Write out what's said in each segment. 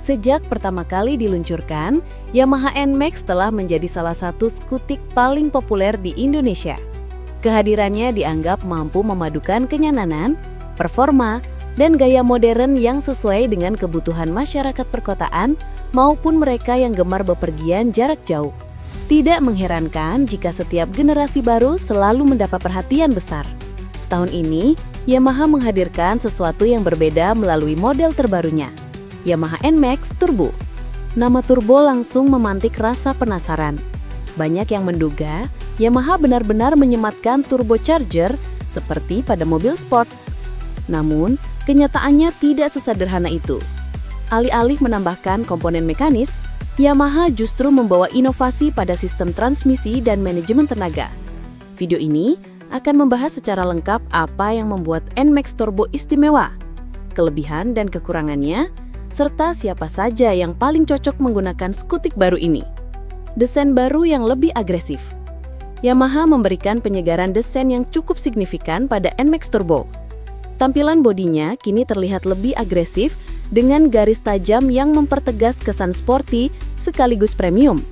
Sejak pertama kali diluncurkan, Yamaha NMAX telah menjadi salah satu skutik paling populer di Indonesia. Kehadirannya dianggap mampu memadukan kenyamanan, performa, dan gaya modern yang sesuai dengan kebutuhan masyarakat perkotaan maupun mereka yang gemar bepergian jarak jauh. Tidak mengherankan jika setiap generasi baru selalu mendapat perhatian besar. Tahun ini, Yamaha menghadirkan sesuatu yang berbeda melalui model terbarunya, Yamaha NMAX Turbo. Nama turbo langsung memantik rasa penasaran. Banyak yang menduga Yamaha benar-benar menyematkan turbocharger seperti pada mobil sport. Namun, kenyataannya tidak sesederhana itu. Alih-alih menambahkan komponen mekanis, Yamaha justru membawa inovasi pada sistem transmisi dan manajemen tenaga. Video ini akan membahas secara lengkap apa yang membuat NMAX Turbo istimewa, kelebihan dan kekurangannya, serta siapa saja yang paling cocok menggunakan skutik baru ini. Desain baru yang lebih agresif. Yamaha memberikan penyegaran desain yang cukup signifikan pada NMAX Turbo. Tampilan bodinya kini terlihat lebih agresif dengan garis tajam yang mempertegas kesan sporty sekaligus premium.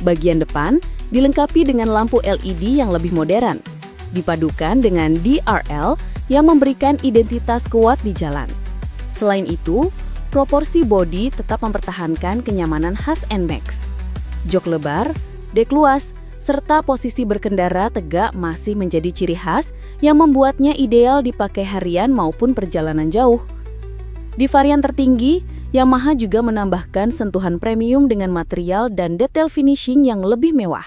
Bagian depan dilengkapi dengan lampu LED yang lebih modern, dipadukan dengan DRL yang memberikan identitas kuat di jalan. Selain itu, proporsi bodi tetap mempertahankan kenyamanan khas NMAX. Jok lebar, dek luas, serta posisi berkendara tegak masih menjadi ciri khas yang membuatnya ideal dipakai harian maupun perjalanan jauh. Di varian tertinggi, Yamaha juga menambahkan sentuhan premium dengan material dan detail finishing yang lebih mewah,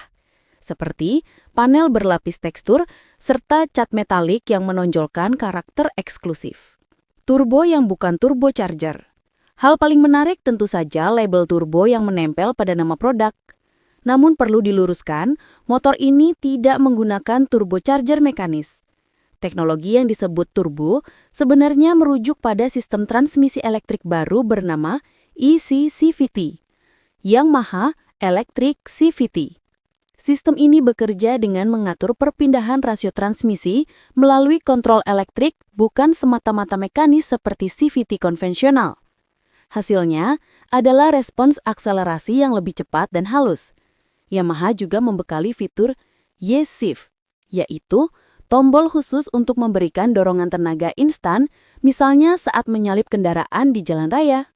seperti panel berlapis tekstur serta cat metalik yang menonjolkan karakter eksklusif. Turbo yang bukan turbocharger. Hal paling menarik tentu saja label turbo yang menempel pada nama produk. Namun perlu diluruskan, motor ini tidak menggunakan turbocharger mekanis. Teknologi yang disebut turbo sebenarnya merujuk pada sistem transmisi elektrik baru bernama EC-CVT, Yamaha Electric CVT. Sistem ini bekerja dengan mengatur perpindahan rasio transmisi melalui kontrol elektrik, bukan semata-mata mekanis seperti CVT konvensional. Hasilnya adalah respons akselerasi yang lebih cepat dan halus. Yamaha juga membekali fitur Y-Shift, yaitu tombol khusus untuk memberikan dorongan tenaga instan, misalnya saat menyalip kendaraan di jalan raya.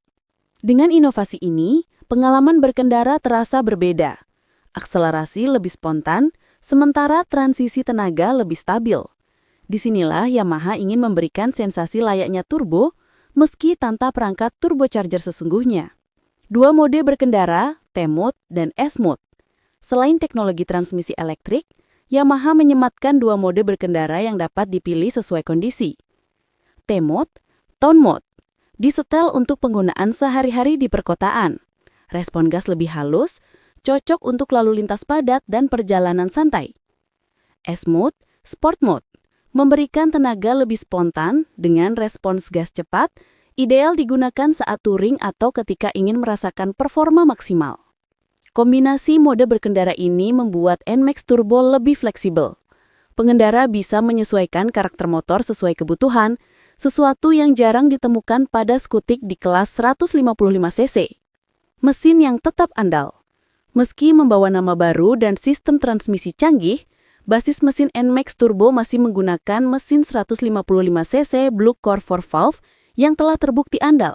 Dengan inovasi ini, pengalaman berkendara terasa berbeda. Akselerasi lebih spontan, sementara transisi tenaga lebih stabil. Disinilah Yamaha ingin memberikan sensasi layaknya turbo, meski tanpa perangkat turbocharger sesungguhnya. Dua mode berkendara, T-Mode dan S-Mode. Selain teknologi transmisi elektrik, Yamaha menyematkan dua mode berkendara yang dapat dipilih sesuai kondisi. T-Mode, Tone Mode, disetel untuk penggunaan sehari-hari di perkotaan. Respon gas lebih halus, cocok untuk lalu lintas padat dan perjalanan santai. S-Mode, Sport Mode, memberikan tenaga lebih spontan dengan respons gas cepat, ideal digunakan saat touring atau ketika ingin merasakan performa maksimal. Kombinasi mode berkendara ini membuat NMAX Turbo lebih fleksibel. Pengendara bisa menyesuaikan karakter motor sesuai kebutuhan, sesuatu yang jarang ditemukan pada skutik di kelas 155cc. Mesin yang tetap andal. Meski membawa nama baru dan sistem transmisi canggih, basis mesin NMAX Turbo masih menggunakan mesin 155cc Blue Core 4 valve yang telah terbukti andal.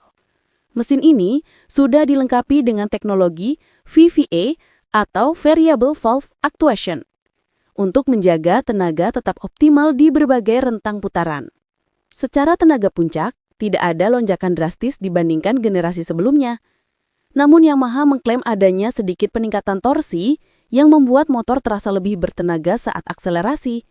Mesin ini sudah dilengkapi dengan teknologi VVA atau Variable Valve Actuation untuk menjaga tenaga tetap optimal di berbagai rentang putaran. Secara tenaga puncak, tidak ada lonjakan drastis dibandingkan generasi sebelumnya. Namun Yamaha mengklaim adanya sedikit peningkatan torsi yang membuat motor terasa lebih bertenaga saat akselerasi.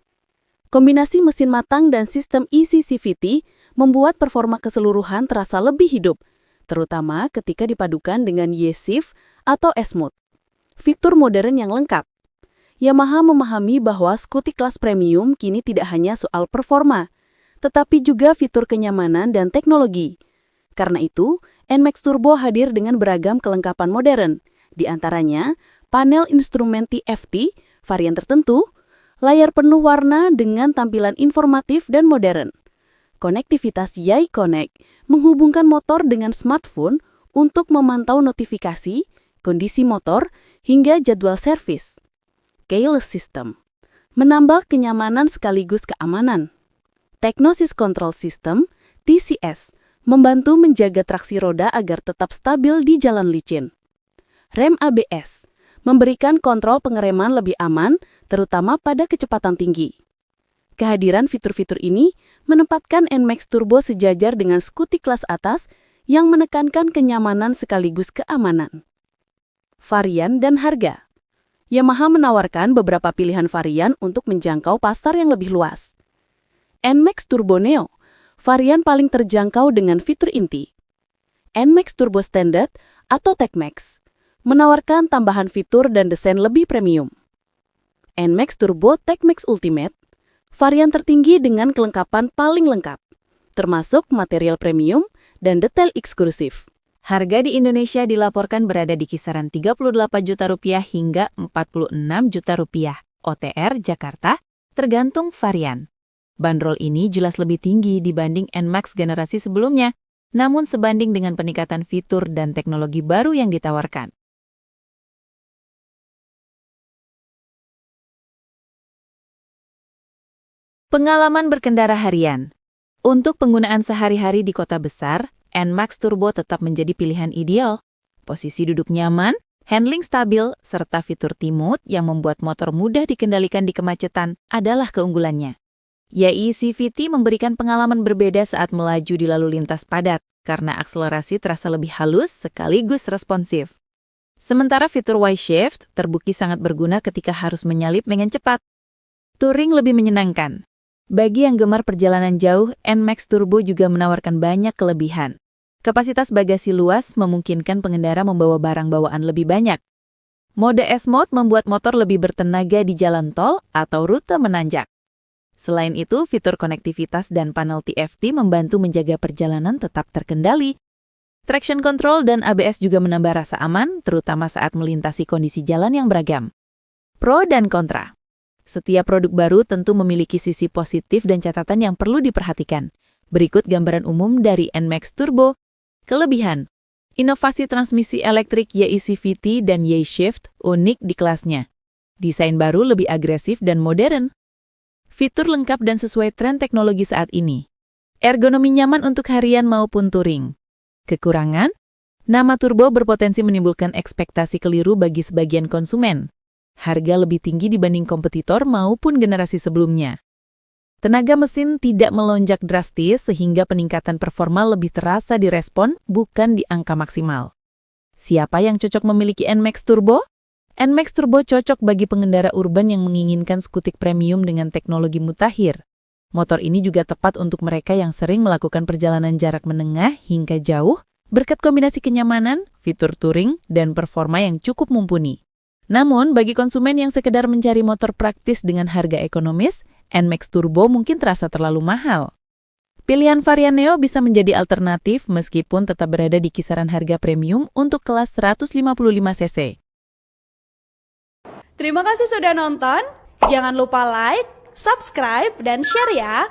Kombinasi mesin matang dan sistem EC-CVT membuat performa keseluruhan terasa lebih hidup, terutama ketika dipadukan dengan Y-Shift atau S-Mode. Fitur modern yang lengkap. Yamaha memahami bahwa skutik kelas premium kini tidak hanya soal performa, tetapi juga fitur kenyamanan dan teknologi. Karena itu, NMAX Turbo hadir dengan beragam kelengkapan modern, di antaranya panel instrumen TFT, varian tertentu, layar penuh warna dengan tampilan informatif dan modern. Konektivitas Y-Connect menghubungkan motor dengan smartphone untuk memantau notifikasi, kondisi motor, hingga jadwal servis. Keyless System menambah kenyamanan sekaligus keamanan. Technosys Control System, TCS, membantu menjaga traksi roda agar tetap stabil di jalan licin. Rem ABS memberikan kontrol pengereman lebih aman, terutama pada kecepatan tinggi. Kehadiran fitur-fitur ini menempatkan NMAX Turbo sejajar dengan skuti kelas atas yang menekankan kenyamanan sekaligus keamanan. Varian dan harga. Yamaha menawarkan beberapa pilihan varian untuk menjangkau pasar yang lebih luas. NMAX Turbo Neo, varian paling terjangkau dengan fitur inti. NMAX Turbo Standard atau TechMax, menawarkan tambahan fitur dan desain lebih premium. NMAX Turbo TechMax Ultimate, varian tertinggi dengan kelengkapan paling lengkap, termasuk material premium dan detail eksklusif. Harga di Indonesia dilaporkan berada di kisaran Rp38 juta hingga Rp46 juta OTR Jakarta, tergantung varian. Bandrol ini jelas lebih tinggi dibanding NMAX generasi sebelumnya, namun sebanding dengan peningkatan fitur dan teknologi baru yang ditawarkan. Pengalaman berkendara harian. Untuk penggunaan sehari-hari di kota besar, NMAX Turbo tetap menjadi pilihan ideal. Posisi duduk nyaman, handling stabil, serta fitur T-Mode yang membuat motor mudah dikendalikan di kemacetan adalah keunggulannya. YAI CVT memberikan pengalaman berbeda saat melaju di lalu lintas padat, karena akselerasi terasa lebih halus sekaligus responsif. Sementara fitur Y-Shift terbukti sangat berguna ketika harus menyalip dengan cepat. Touring lebih menyenangkan. Bagi yang gemar perjalanan jauh, NMAX Turbo juga menawarkan banyak kelebihan. Kapasitas bagasi luas memungkinkan pengendara membawa barang bawaan lebih banyak. Mode S-Mode membuat motor lebih bertenaga di jalan tol atau rute menanjak. Selain itu, fitur konektivitas dan panel TFT membantu menjaga perjalanan tetap terkendali. Traction Control dan ABS juga menambah rasa aman, terutama saat melintasi kondisi jalan yang beragam. Pro dan kontra. Setiap produk baru tentu memiliki sisi positif dan catatan yang perlu diperhatikan. Berikut gambaran umum dari NMAX Turbo. Kelebihan. Inovasi transmisi elektrik YAI CVT dan YAI Shift unik di kelasnya. Desain baru lebih agresif dan modern. Fitur lengkap dan sesuai tren teknologi saat ini. Ergonomi nyaman untuk harian maupun touring. Kekurangan. Nama Turbo berpotensi menimbulkan ekspektasi keliru bagi sebagian konsumen. Harga lebih tinggi dibanding kompetitor maupun generasi sebelumnya. Tenaga mesin tidak melonjak drastis sehingga peningkatan performa lebih terasa di respon, bukan di angka maksimal. Siapa yang cocok memiliki NMAX Turbo? NMAX Turbo cocok bagi pengendara urban yang menginginkan skutik premium dengan teknologi mutakhir. Motor ini juga tepat untuk mereka yang sering melakukan perjalanan jarak menengah hingga jauh, berkat kombinasi kenyamanan, fitur touring, dan performa yang cukup mumpuni. Namun, bagi konsumen yang sekedar mencari motor praktis dengan harga ekonomis, NMAX Turbo mungkin terasa terlalu mahal. Pilihan varian Neo bisa menjadi alternatif meskipun tetap berada di kisaran harga premium untuk kelas 155 cc. Terima kasih sudah nonton. Jangan lupa like, subscribe, dan share ya.